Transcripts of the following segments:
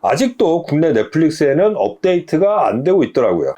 아직도 국내 넷플릭스에는 업데이트가 안 되고 있더라고요.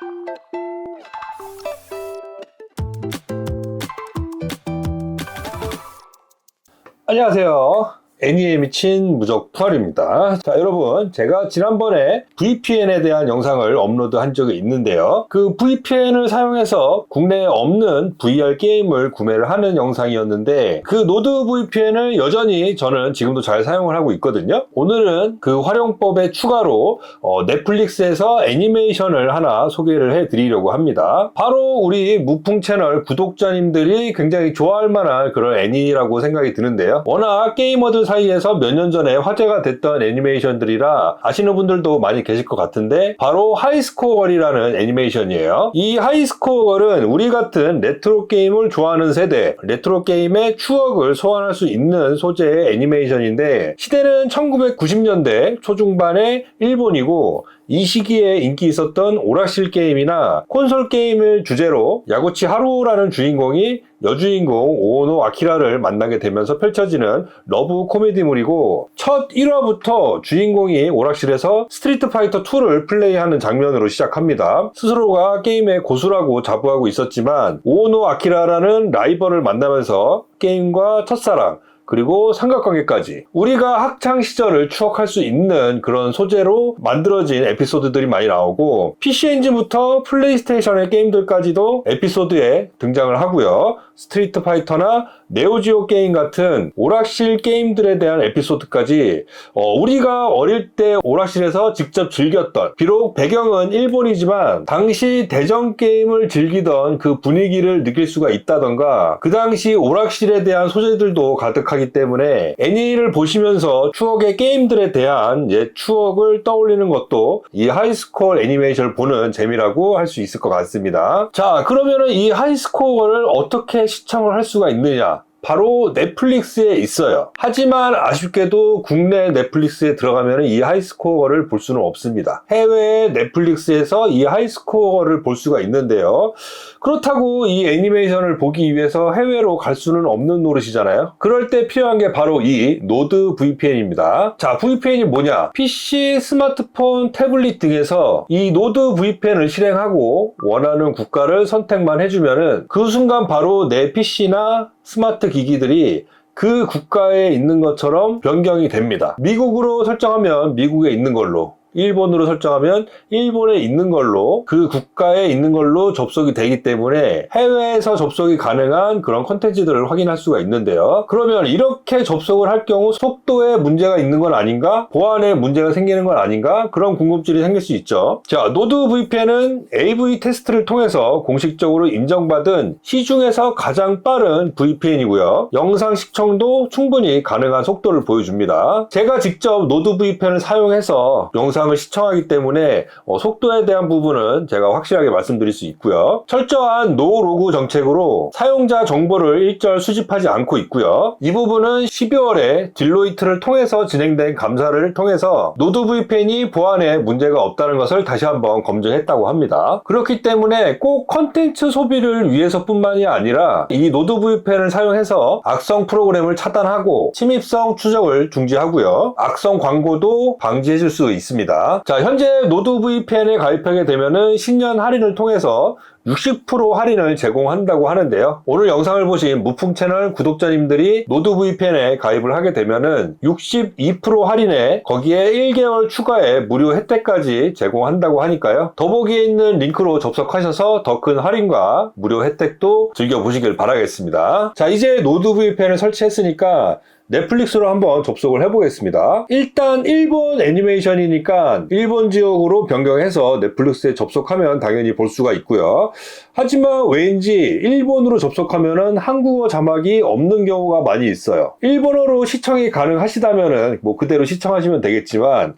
안녕하세요. 애니에 미친 무적푸알입니다. 자, 여러분, 제가 지난번에 VPN에 대한 영상을 업로드한 적이 있는데요. 그 VPN을 사용해서 국내에 없는 VR 게임을 구매를 하는 영상이었는데, 그 노드 VPN을 여전히 저는 지금도 잘 사용을 하고 있거든요. 오늘은 그 활용법에 추가로 넷플릭스에서 애니메이션을 하나 소개를 해드리려고 합니다. 바로 우리 무풍 채널 구독자님들이 굉장히 좋아할 만한 그런 애니라고 생각이 드는데요. 워낙 게이머들 사이에서 몇 년 전에 화제가 됐던 애니메이션들이라 아시는 분들도 많이 계실 것 같은데, 바로 하이스코어 걸이라는 애니메이션이에요. 이 하이스코어 걸은 우리 같은 레트로 게임을 좋아하는 세대, 레트로 게임의 추억을 소환할 수 있는 소재의 애니메이션인데, 시대는 1990년대 초중반의 일본이고, 이 시기에 인기 있었던 오락실 게임이나 콘솔 게임을 주제로 야구치 하루라는 주인공이 여주인공 오노 아키라를 만나게 되면서 펼쳐지는 러브 코미디물이고, 첫 1화부터 주인공이 오락실에서 스트리트 파이터 2를 플레이하는 장면으로 시작합니다. 스스로가 게임의 고수라고 자부하고 있었지만 오노 아키라라는 라이벌을 만나면서 게임과 첫사랑, 그리고 삼각관계까지 우리가 학창 시절을 추억할 수 있는 그런 소재로 만들어진 에피소드들이 많이 나오고, PC 엔진부터 플레이스테이션의 게임들까지도 에피소드에 등장을 하고요. 스트리트 파이터나 네오지오 게임 같은 오락실 게임들에 대한 에피소드까지 우리가 어릴 때 오락실에서 직접 즐겼던, 비록 배경은 일본이지만 당시 대전 게임을 즐기던 그 분위기를 느낄 수가 있다던가, 그 당시 오락실에 대한 소재들도 가득하기 때문에 애니를 보시면서 추억의 게임들에 대한 옛 추억을 떠올리는 것도 이 하이스코어 애니메이션을 보는 재미라고 할 수 있을 것 같습니다. 자, 그러면은 이 하이스코어를 어떻게 시청을 할 수가 있느냐? 바로 넷플릭스에 있어요. 하지만 아쉽게도 국내 넷플릭스에 들어가면 이 하이스코어를 볼 수는 없습니다. 해외 넷플릭스에서 이 하이스코어를 볼 수가 있는데요. 그렇다고 이 애니메이션을 보기 위해서 해외로 갈 수는 없는 노릇이잖아요. 그럴 때 필요한 게 바로 이 노드 VPN입니다. 자, VPN이 뭐냐? PC, 스마트폰, 태블릿 등에서 이 노드 VPN을 실행하고 원하는 국가를 선택만 해주면은 그 순간 바로 내 PC나 스마트 기기들이 그 국가에 있는 것처럼 변경이 됩니다. 미국으로 설정하면 미국에 있는 걸로, 일본으로 설정하면 일본에 있는 걸로, 그 국가에 있는 걸로 접속이 되기 때문에 해외에서 접속이 가능한 그런 콘텐츠들을 확인할 수가 있는데요. 그러면 이렇게 접속을 할 경우 속도에 문제가 있는 건 아닌가? 보안에 문제가 생기는 건 아닌가? 그런 궁금증이 생길 수 있죠. 자, 노드 VPN은 AV 테스트를 통해서 공식적으로 인정받은 시중에서 가장 빠른 VPN이고요. 영상 시청도 충분히 가능한 속도를 보여줍니다. 제가 직접 노드 VPN을 사용해서 영상을 시청하기 때문에 속도에 대한 부분은 제가 확실하게 말씀드릴 수 있고요. 철저한 노로그 정책으로 사용자 정보를 일절 수집하지 않고 있고요. 이 부분은 12월에 딜로이트를 통해서 진행된 감사를 통해서 노드 VPN이 보안에 문제가 없다는 것을 다시 한번 검증했다고 합니다. 그렇기 때문에 꼭 컨텐츠 소비를 위해서뿐만이 아니라 이 노드 VPN을 사용해서 악성 프로그램을 차단하고 침입성 추적을 중지하고요. 악성 광고도 방지해 줄 수 있습니다. 자, 현재 노드 VPN에 가입하게 되면은 신년 할인을 통해서 60% 할인을 제공한다고 하는데요. 오늘 영상을 보신 무풍 채널 구독자님들이 노드 VPN에 가입을 하게 되면은 62% 할인에 거기에 1개월 추가에 무료 혜택까지 제공한다고 하니까요. 더보기에 있는 링크로 접속하셔서 더 큰 할인과 무료 혜택도 즐겨보시길 바라겠습니다. 자, 이제 노드 VPN을 설치했으니까 넷플릭스로 한번 접속을 해보겠습니다. 일단 일본 애니메이션이니까 일본 지역으로 변경해서 넷플릭스에 접속하면 당연히 볼 수가 있고요. 하지만 왠지 일본으로 접속하면은 한국어 자막이 없는 경우가 많이 있어요. 일본어로 시청이 가능하시다면은 뭐 그대로 시청하시면 되겠지만,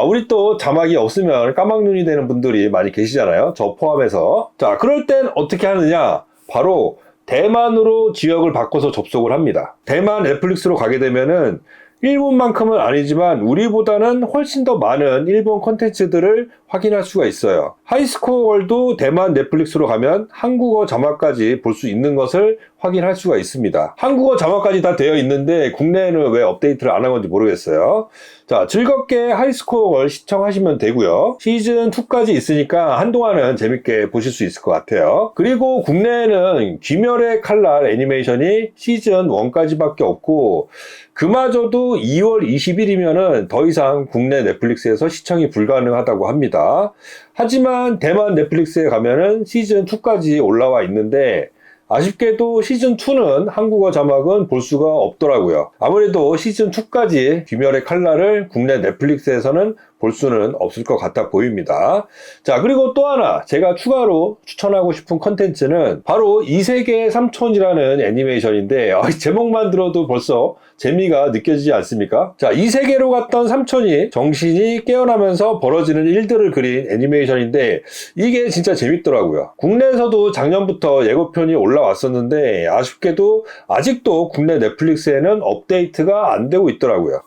우리 또 자막이 없으면 까막눈이 되는 분들이 많이 계시잖아요. 저 포함해서. 자, 그럴 땐 어떻게 하느냐? 바로 대만으로 지역을 바꿔서 접속을 합니다. 대만 넷플릭스로 가게 되면은 일본만큼은 아니지만 우리보다는 훨씬 더 많은 일본 콘텐츠들을 확인할 수가 있어요. 하이스코어 월도 대만 넷플릭스로 가면 한국어 자막까지 볼 수 있는 것을 확인할 수가 있습니다. 한국어 자막까지 다 되어 있는데 국내에는 왜 업데이트를 안 한 건지 모르겠어요. 자, 즐겁게 하이스코어를 시청하시면 되고요. 시즌2까지 있으니까 한동안은 재밌게 보실 수 있을 것 같아요. 그리고 국내에는 귀멸의 칼날 애니메이션이 시즌1까지밖에 없고 그마저도 2월 20일이면은 더 이상 국내 넷플릭스에서 시청이 불가능하다고 합니다. 하지만 대만 넷플릭스에 가면은 시즌2까지 올라와 있는데 아쉽게도 시즌2는 한국어 자막은 볼 수가 없더라고요. 아무래도 시즌2까지 귀멸의 칼날을 국내 넷플릭스에서는 볼 수는 없을 것 같아 보입니다. 자, 그리고 또 하나 제가 추가로 추천하고 싶은 컨텐츠는 바로 이세계의 삼촌이라는 애니메이션인데 제목만 들어도 벌써 재미가 느껴지지 않습니까? 자, 이 세계로 갔던 삼촌이 정신이 깨어나면서 벌어지는 일들을 그린 애니메이션인데 이게 진짜 재밌더라고요. 국내에서도 작년부터 예고편이 올라왔었는데 아쉽게도 아직도 국내 넷플릭스에는 업데이트가 안 되고 있더라고요.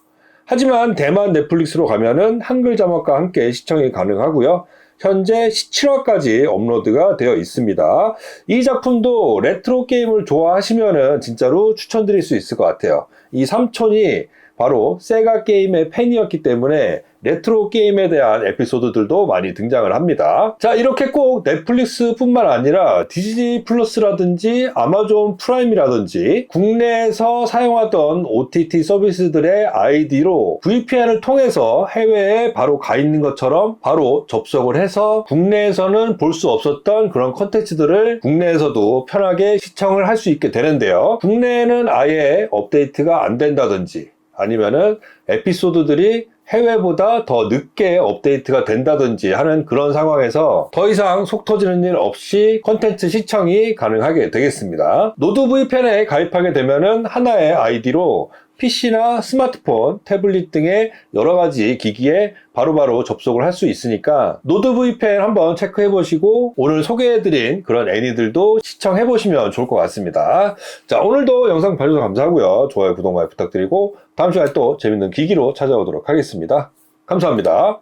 하지만 대만 넷플릭스로 가면은 한글 자막과 함께 시청이 가능하고요. 현재 17화까지 업로드가 되어 있습니다. 이 작품도 레트로 게임을 좋아하시면은 진짜로 추천드릴 수 있을 것 같아요. 이 삼촌이 바로 세가 게임의 팬이었기 때문에 레트로 게임에 대한 에피소드들도 많이 등장을 합니다. 자, 이렇게 꼭 넷플릭스 뿐만 아니라 디즈니 플러스라든지 아마존 프라임이라든지 국내에서 사용하던 OTT 서비스들의 아이디로 VPN을 통해서 해외에 바로 가 있는 것처럼 바로 접속을 해서 국내에서는 볼 수 없었던 그런 컨텐츠들을 국내에서도 편하게 시청을 할 수 있게 되는데요. 국내에는 아예 업데이트가 안 된다든지 아니면은 에피소드들이 해외보다 더 늦게 업데이트가 된다든지 하는 그런 상황에서 더 이상 속 터지는 일 없이 컨텐츠 시청이 가능하게 되겠습니다. 노드 VPN에 가입하게 되면은 하나의 아이디로 PC나 스마트폰, 태블릿 등의 여러 가지 기기에 바로바로 접속을 할 수 있으니까 노드 VPN 한번 체크해 보시고 오늘 소개해드린 그런 애니들도 시청해 보시면 좋을 것 같습니다. 자, 오늘도 영상 봐주셔서 감사하고요. 좋아요, 구독 많이 부탁드리고 다음 시간에 또 재밌는 기기로 찾아오도록 하겠습니다. 감사합니다.